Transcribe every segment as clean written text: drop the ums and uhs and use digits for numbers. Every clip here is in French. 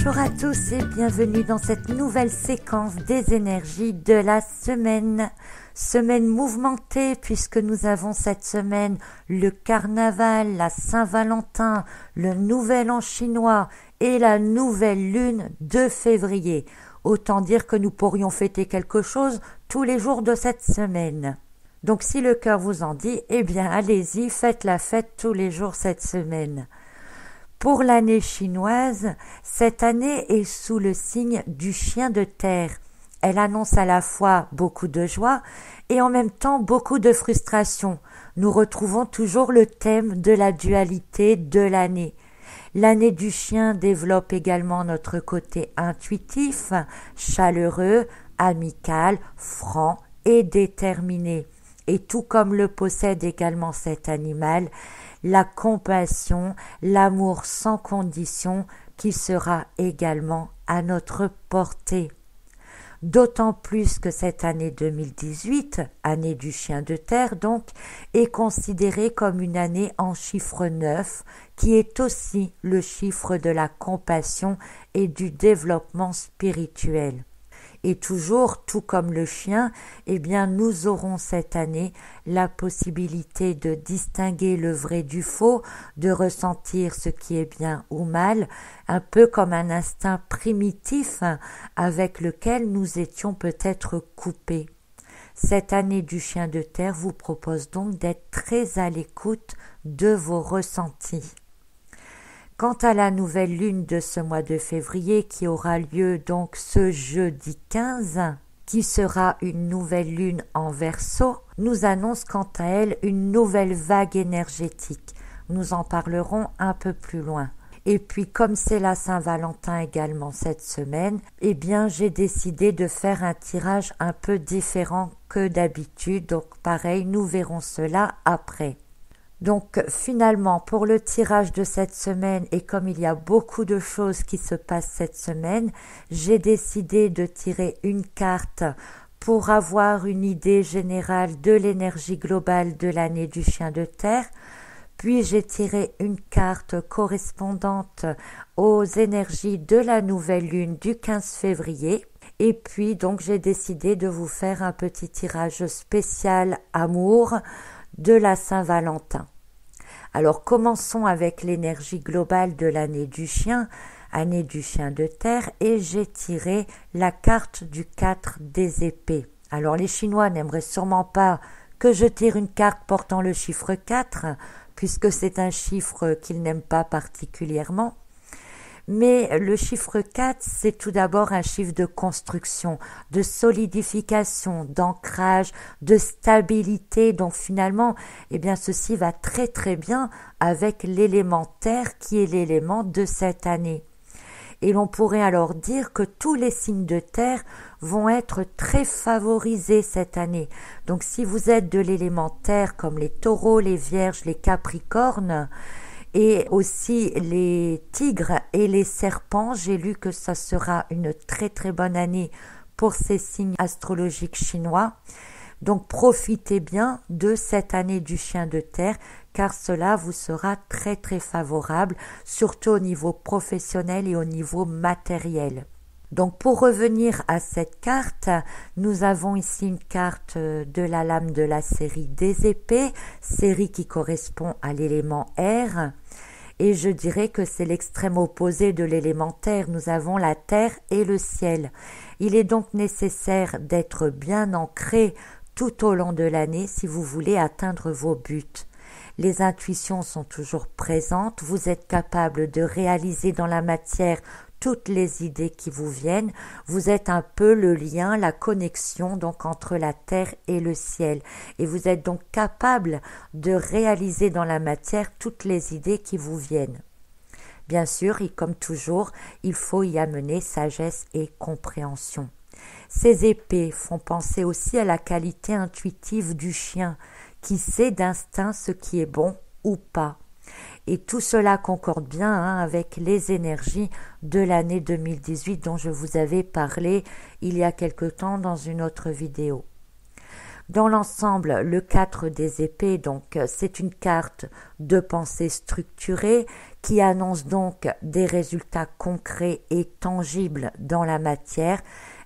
Bonjour à tous et bienvenue dans cette nouvelle séquence des énergies de la semaine. Semaine mouvementée puisque nous avons cette semaine le carnaval, la Saint-Valentin, le nouvel an chinois et la nouvelle lune de février. Autant dire que nous pourrions fêter quelque chose tous les jours de cette semaine. Donc si le cœur vous en dit, eh bien allez-y, faites la fête tous les jours cette semaine. Pour l'année chinoise, cette année est sous le signe du chien de terre. Elle annonce à la fois beaucoup de joie et en même temps beaucoup de frustration. Nous retrouvons toujours le thème de la dualité de l'année. L'année du chien développe également notre côté intuitif, chaleureux, amical, franc et déterminé. Et tout comme le possède également cet animal, la compassion, l'amour sans condition qui sera également à notre portée. D'autant plus que cette année 2018, année du chien de terre donc, est considérée comme une année en chiffre 9, qui est aussi le chiffre de la compassion et du développement spirituel. Et toujours, tout comme le chien, eh bien, nous aurons cette année la possibilité de distinguer le vrai du faux, de ressentir ce qui est bien ou mal, un peu comme un instinct primitif avec lequel nous étions peut-être coupés. Cette année du chien de terre vous propose donc d'être très à l'écoute de vos ressentis. Quant à la nouvelle lune de ce mois de février qui aura lieu donc ce jeudi 15, qui sera une nouvelle lune en Verseau, nous annonce quant à elle une nouvelle vague énergétique. Nous en parlerons un peu plus loin. Et puis comme c'est la Saint-Valentin également cette semaine, eh bien j'ai décidé de faire un tirage un peu différent que d'habitude. Donc pareil, nous verrons cela après. Donc finalement, pour le tirage de cette semaine, et comme il y a beaucoup de choses qui se passent cette semaine, j'ai décidé de tirer une carte pour avoir une idée générale de l'énergie globale de l'année du chien de terre. Puis j'ai tiré une carte correspondante aux énergies de la nouvelle lune du 15 février. Et puis donc j'ai décidé de vous faire un petit tirage spécial amour de la Saint-Valentin. Alors commençons avec l'énergie globale de l'année du chien, année du chien de terre, et j'ai tiré la carte du 4 des épées. Alors les Chinois n'aimeraient sûrement pas que je tire une carte portant le chiffre 4, puisque c'est un chiffre qu'ils n'aiment pas particulièrement. Mais le chiffre 4, c'est tout d'abord un chiffre de construction, de solidification, d'ancrage, de stabilité. Donc finalement, eh bien ceci va très très bien avec l'élément terre qui est l'élément de cette année. Et l'on pourrait alors dire que tous les signes de terre vont être très favorisés cette année. Donc si vous êtes de l'élément terre comme les taureaux, les vierges, les capricornes, et aussi les tigres et les serpents, j'ai lu que ça sera une très très bonne année pour ces signes astrologiques chinois. Donc profitez bien de cette année du chien de terre car cela vous sera très très favorable, surtout au niveau professionnel et au niveau matériel. Donc pour revenir à cette carte, nous avons ici une carte de la lame de la série des épées, série qui correspond à l'élément air. Et je dirais que c'est l'extrême opposé de l'élément terre. Nous avons la terre et le ciel. Il est donc nécessaire d'être bien ancré tout au long de l'année si vous voulez atteindre vos buts. Les intuitions sont toujours présentes. Vous êtes capable de réaliser dans la matière toutes les idées qui vous viennent, vous êtes un peu le lien, la connexion donc entre la terre et le ciel. Et vous êtes donc capable de réaliser dans la matière toutes les idées qui vous viennent. Bien sûr, et comme toujours, il faut y amener sagesse et compréhension. Ces épées font penser aussi à la qualité intuitive du chien, qui sait d'instinct ce qui est bon ou pas. Et tout cela concorde bien avec les énergies de l'année 2018 dont je vous avais parlé il y a quelque temps dans une autre vidéo. Dans l'ensemble, le 4 des épées, donc, c'est une carte de pensée structurée qui annonce donc des résultats concrets et tangibles dans la matière.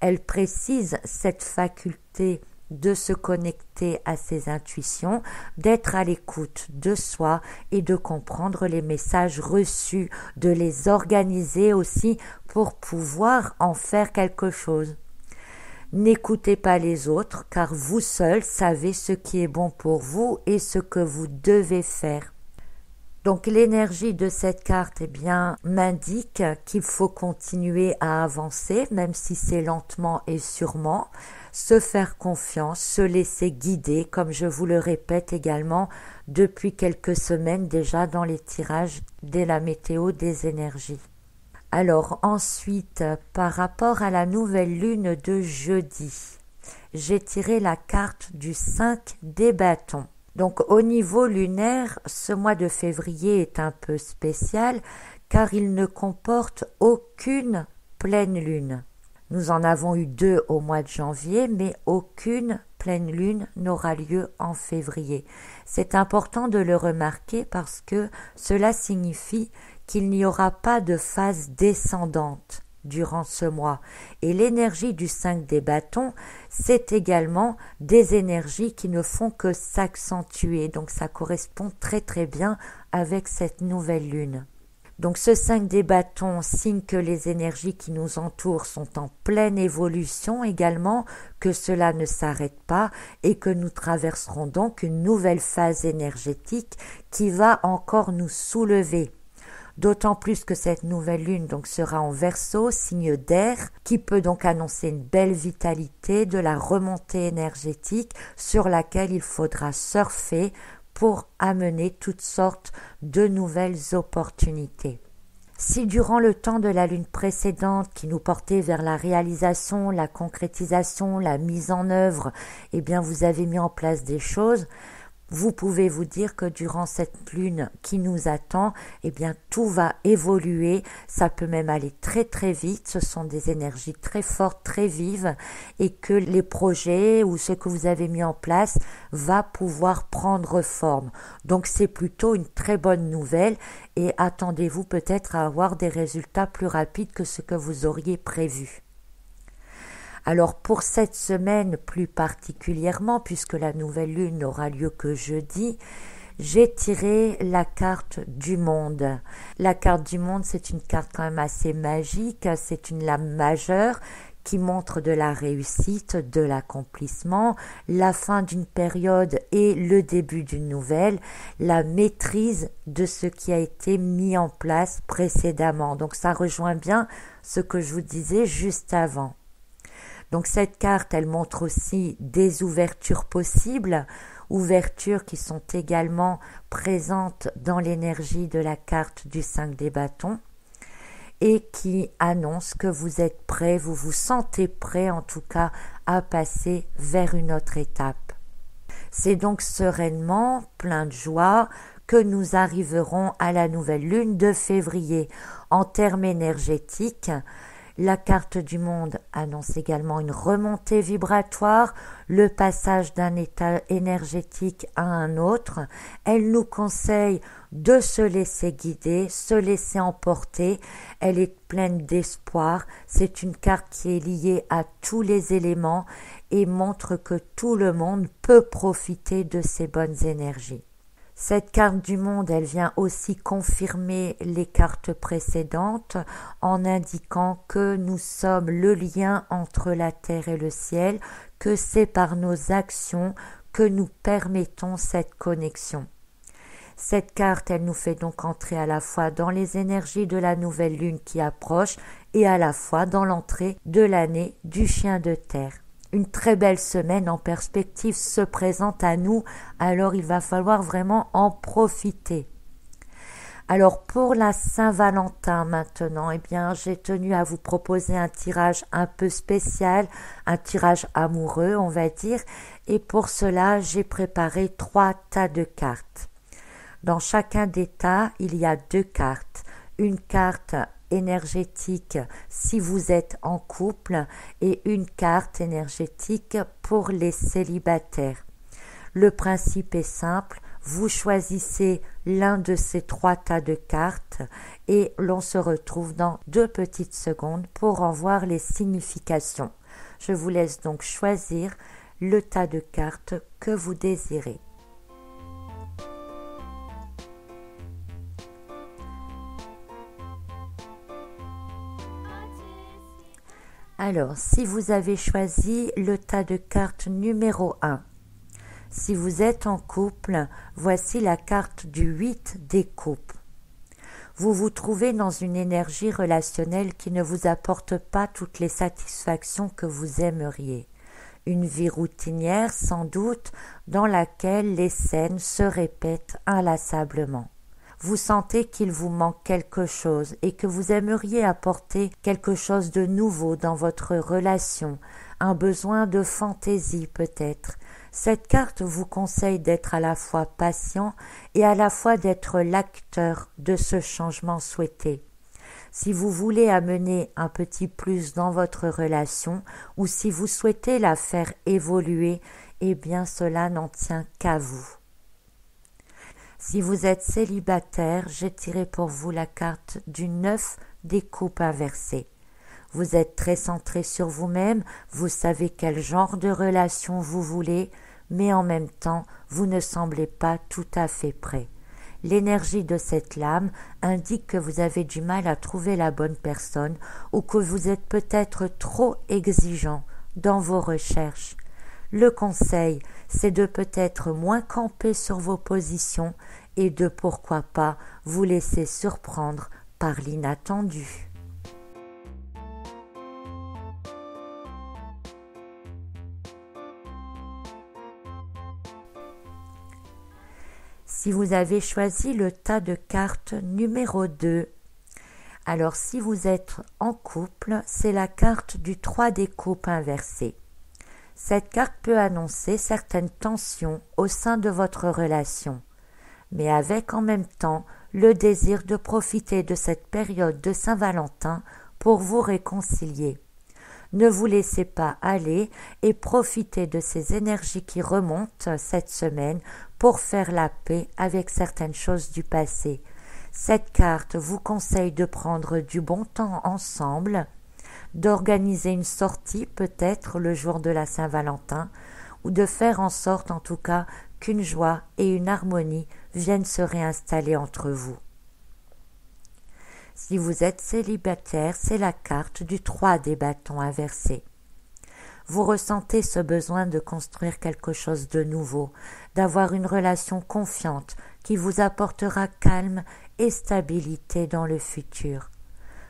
Elle précise cette faculté de se connecter à ses intuitions, d'être à l'écoute de soi et de comprendre les messages reçus, de les organiser aussi pour pouvoir en faire quelque chose. N'écoutez pas les autres, car vous seul savez ce qui est bon pour vous et ce que vous devez faire. Donc l'énergie de cette carte m'indique qu'il faut continuer à avancer, même si c'est lentement et sûrement, se faire confiance, se laisser guider, comme je vous le répète également depuis quelques semaines déjà dans les tirages de la météo des énergies. Alors ensuite, par rapport à la nouvelle lune de jeudi, j'ai tiré la carte du 5 des bâtons. Donc au niveau lunaire, ce mois de février est un peu spécial car il ne comporte aucune pleine lune. Nous en avons eu 2 au mois de janvier, mais aucune pleine lune n'aura lieu en février. C'est important de le remarquer parce que cela signifie qu'il n'y aura pas de phase descendante durant ce mois. Et l'énergie du 5 des bâtons, c'est également des énergies qui ne font que s'accentuer. Donc ça correspond très très bien avec cette nouvelle lune. Donc ce 5 des bâtons signe que les énergies qui nous entourent sont en pleine évolution également, que cela ne s'arrête pas et que nous traverserons donc une nouvelle phase énergétique qui va encore nous soulever. D'autant plus que cette nouvelle lune sera en Verseau, signe d'air, qui peut donc annoncer une belle vitalité, de la remontée énergétique sur laquelle il faudra surfer pour amener toutes sortes de nouvelles opportunités. Si durant le temps de la lune précédente qui nous portait vers la réalisation, la concrétisation, la mise en œuvre, vous avez mis en place des choses, vous pouvez vous dire que durant cette lune qui nous attend, tout va évoluer, ça peut même aller très très vite, ce sont des énergies très fortes, très vives, et que les projets ou ce que vous avez mis en place va pouvoir prendre forme. Donc c'est plutôt une très bonne nouvelle et attendez-vous peut-être à avoir des résultats plus rapides que ce que vous auriez prévu. Alors pour cette semaine plus particulièrement, puisque la nouvelle lune n'aura lieu que jeudi, j'ai tiré la carte du monde. La carte du monde, c'est une carte quand même assez magique, c'est une lame majeure qui montre de la réussite, de l'accomplissement, la fin d'une période et le début d'une nouvelle, la maîtrise de ce qui a été mis en place précédemment. Donc ça rejoint bien ce que je vous disais juste avant. Donc cette carte, elle montre aussi des ouvertures possibles, ouvertures qui sont également présentes dans l'énergie de la carte du 5 des bâtons et qui annoncent que vous êtes prêt, vous vous sentez prêt en tout cas à passer vers une autre étape. C'est donc sereinement, plein de joie, que nous arriverons à la nouvelle lune de février. En termes énergétiques, la carte du monde annonce également une remontée vibratoire, le passage d'un état énergétique à un autre. Elle nous conseille de se laisser guider, se laisser emporter. Elle est pleine d'espoir. C'est une carte qui est liée à tous les éléments et montre que tout le monde peut profiter de ces bonnes énergies. Cette carte du monde, elle vient aussi confirmer les cartes précédentes en indiquant que nous sommes le lien entre la terre et le ciel, que c'est par nos actions que nous permettons cette connexion. Cette carte, elle nous fait donc entrer à la fois dans les énergies de la nouvelle lune qui approche et à la fois dans l'entrée de l'année du chien de terre. Une très belle semaine en perspective se présente à nous, alors il va falloir vraiment en profiter. Alors pour la Saint-Valentin maintenant, j'ai tenu à vous proposer un tirage un peu spécial, un tirage amoureux on va dire, et pour cela j'ai préparé 3 tas de cartes. Dans chacun des tas, il y a 2 cartes, une carte énergétique si vous êtes en couple et une carte énergétique pour les célibataires. Le principe est simple, vous choisissez l'un de ces 3 tas de cartes et l'on se retrouve dans 2 petites secondes pour en voir les significations. Je vous laisse donc choisir le tas de cartes que vous désirez. Alors, si vous avez choisi le tas de cartes numéro 1, si vous êtes en couple, voici la carte du 8 des coupes. Vous vous trouvez dans une énergie relationnelle qui ne vous apporte pas toutes les satisfactions que vous aimeriez. Une vie routinière sans doute dans laquelle les scènes se répètent inlassablement. Vous sentez qu'il vous manque quelque chose et que vous aimeriez apporter quelque chose de nouveau dans votre relation, un besoin de fantaisie peut-être. Cette carte vous conseille d'être à la fois patient et à la fois d'être l'acteur de ce changement souhaité. Si vous voulez amener un petit plus dans votre relation ou si vous souhaitez la faire évoluer, eh bien cela n'en tient qu'à vous. Si vous êtes célibataire, j'ai tiré pour vous la carte du 9 des coupes inversées. Vous êtes très centré sur vous-même, vous savez quel genre de relation vous voulez, mais en même temps, vous ne semblez pas tout à fait prêt. L'énergie de cette lame indique que vous avez du mal à trouver la bonne personne ou que vous êtes peut-être trop exigeant dans vos recherches. Le conseil, c'est de peut-être moins camper sur vos positions et de pourquoi pas vous laisser surprendre par l'inattendu. Si vous avez choisi le tas de cartes numéro 2, alors si vous êtes en couple, c'est la carte du 3 des coupes inversées. Cette carte peut annoncer certaines tensions au sein de votre relation, mais avec en même temps le désir de profiter de cette période de Saint-Valentin pour vous réconcilier. Ne vous laissez pas aller et profitez de ces énergies qui remontent cette semaine pour faire la paix avec certaines choses du passé. Cette carte vous conseille de prendre du bon temps ensemble, d'organiser une sortie peut-être le jour de la Saint-Valentin ou de faire en sorte en tout cas qu'une joie et une harmonie viennent se réinstaller entre vous. Si vous êtes célibataire, c'est la carte du 3 des bâtons inversés. Vous ressentez ce besoin de construire quelque chose de nouveau, d'avoir une relation confiante qui vous apportera calme et stabilité dans le futur.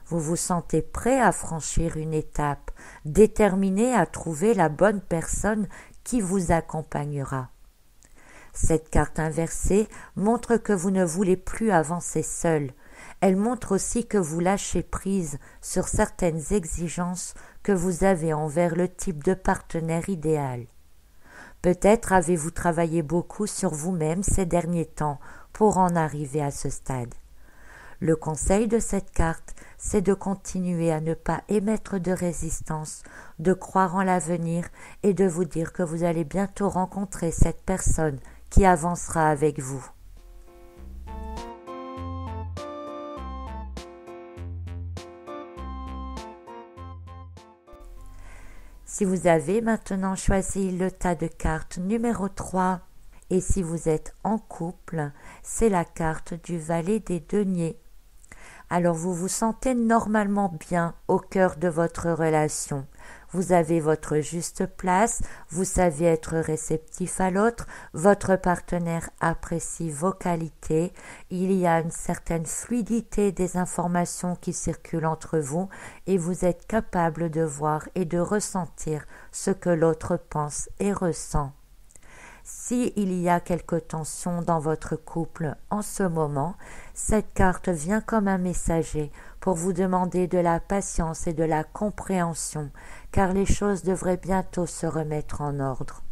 Vous vous sentez prêt à franchir une étape, déterminé à trouver la bonne personne qui vous accompagnera. Cette carte inversée montre que vous ne voulez plus avancer seul. Elle montre aussi que vous lâchez prise sur certaines exigences que vous avez envers le type de partenaire idéal. Peut-être avez-vous travaillé beaucoup sur vous-même ces derniers temps pour en arriver à ce stade. Le conseil de cette carte, c'est de continuer à ne pas émettre de résistance, de croire en l'avenir et de vous dire que vous allez bientôt rencontrer cette personne qui avancera avec vous. Si vous avez maintenant choisi le tas de cartes numéro 3 et si vous êtes en couple, c'est la carte du valet des deniers. Alors vous vous sentez normalement bien au cœur de votre relation. Vous avez votre juste place, vous savez être réceptif à l'autre, votre partenaire apprécie vos qualités, il y a une certaine fluidité des informations qui circulent entre vous et vous êtes capable de voir et de ressentir ce que l'autre pense et ressent. S'il y a quelque tension dans votre couple en ce moment, cette carte vient comme un messager pour vous demander de la patience et de la compréhension, car les choses devraient bientôt se remettre en ordre.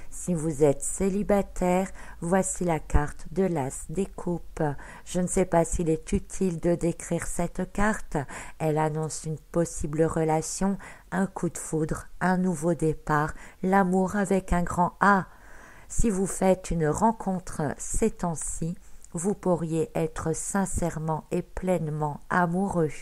Si vous êtes célibataire, voici la carte de l'As des coupes. Je ne sais pas s'il est utile de décrire cette carte. Elle annonce une possible relation, un coup de foudre, un nouveau départ, l'amour avec un grand A. Si vous faites une rencontre ces temps-ci, vous pourriez être sincèrement et pleinement amoureux.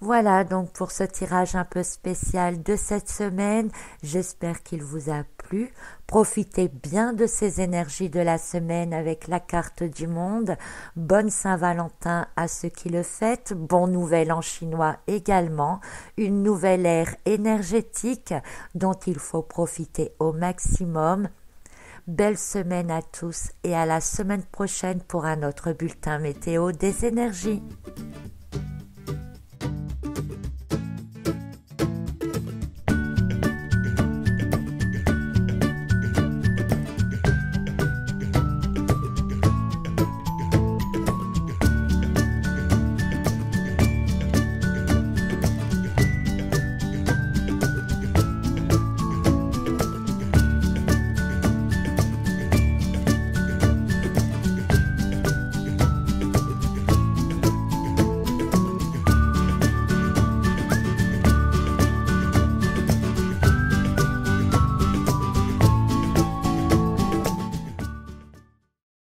Voilà donc pour ce tirage un peu spécial de cette semaine. J'espère qu'il vous a plu. Profitez bien de ces énergies de la semaine avec la carte du monde. Bonne Saint-Valentin à ceux qui le fêtent. Bon nouvel an chinois également. Une nouvelle ère énergétique dont il faut profiter au maximum. Belle semaine à tous et à la semaine prochaine pour un autre bulletin météo des énergies.